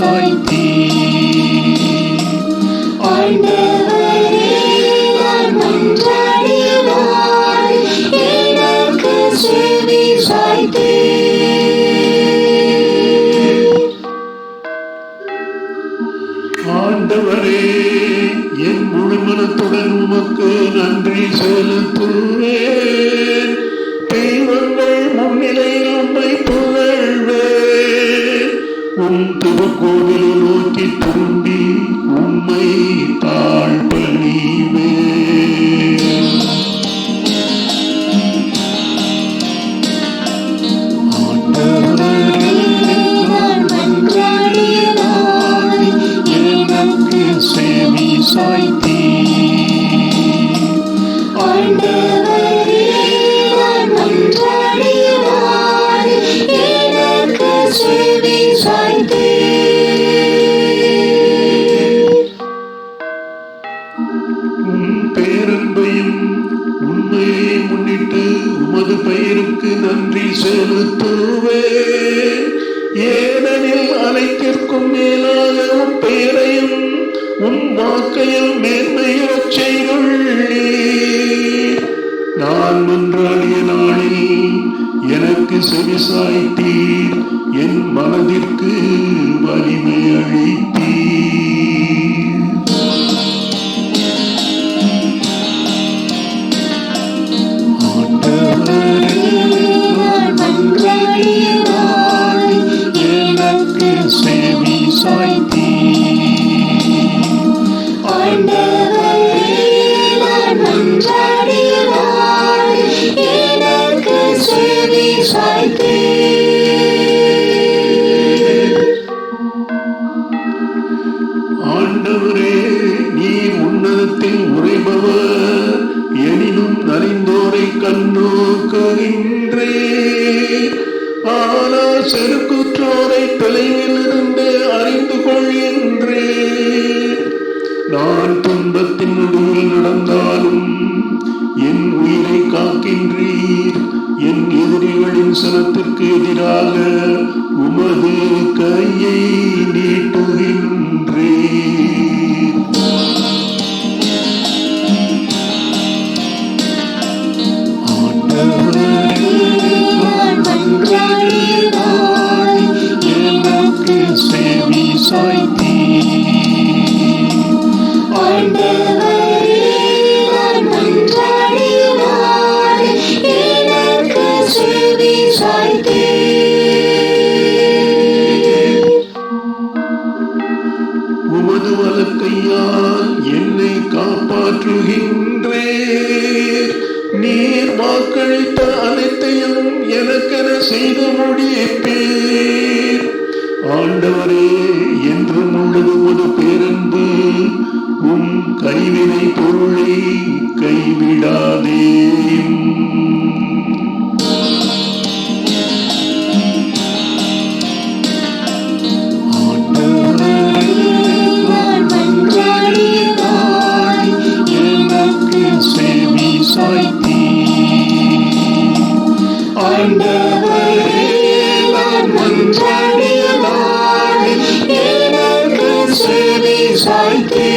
சாய்த்தீ. ஆண்டவரே, நான் மன்றாடிய நாள் எனக்கு செவி சாய்த்தீ. ஆண்டவரே, என் முழு மனத்துடன் உமக்கு நன்றி செலுத்துவேன். தெய்வங்கள் முன்னிலையில் உம்மை புகழ்வேன். உம் திருக்கோவிலை நோக்கி திரும்பி உம்மை தாழ்பணிவேன். ஆண்டவரே, நான் மன்றாடிய நாள் எனக்கு செவி சாய்த்தீ. ஆண்டவரே, நான் மன்றாடிய நாள் எனக்கு செவி சாய்த்தீ. உம் பேரன்பையும் உண்மையை முன்னிட்டு உமது பெயருக்கு நன்றி செலுத்துவேன். ஏனெனில் அனைத்திற்கும் மேலாக உம் பெயரையும் உம் வாக்கையும் மேன்மையுறச் செய்துள்ளீர். நான் மன்றாடிய நாளில் எனக்கு செவிசாய்த்தீர். என் மனதிற்கு வலிமை அளித்தீர். ஆண்டவரே, நான் மன்றாடிய நாள் எனக்கு செவி சாய்த்தீர். ஆண்டவரே, நான் மன்றாடிய நாள் எனக்கு செவி சாய்த்தீ. ஆண்டவரே, நீர் உன்னதத்தில் உறைபவர். எனினும் நலிந்தோரை கண்ணோக்குகின்றேன். ஆனால் செருக்குற்றோரை தொலைவிலிருந்து அறிந்து கொள்கின்றேன். நான் துன்பத்தின் நடுவில் நடந்தாலும் என் உயிரை காக்கின்றீர். என் எதிரிகளின் சனத்திற்கு எதிராக உமது கையை நீட்டுகின்றீர். ஆண்டவரே, நான் மன்றாடிய நாள் எனக்கு செவி சாய்த்தீர். ஆண்டவரே, நான் மன்றாடிய நாள் எனக்கு செவி சாய்த்தீ. உமது வலக்கையால் என்னை காப்பாற்றுகின்றீர். நீர் வாக்களித்த அனைத்தையும் எனக்கென செய்து முடிப்பீர். ஆண்டவரே, என்றும் உள்ளது உமது பேரன்பு. உம் கைவினை பொருளை கைவிடாதேயும். ஆண்டவரே, நான் மன்றாடிய நாள் எனக்கு செவி சாய்த்தீர். ஆண்டவரே, நான் மன்றாடிய நாள் எனக்கு செவி சாய்த்தீ.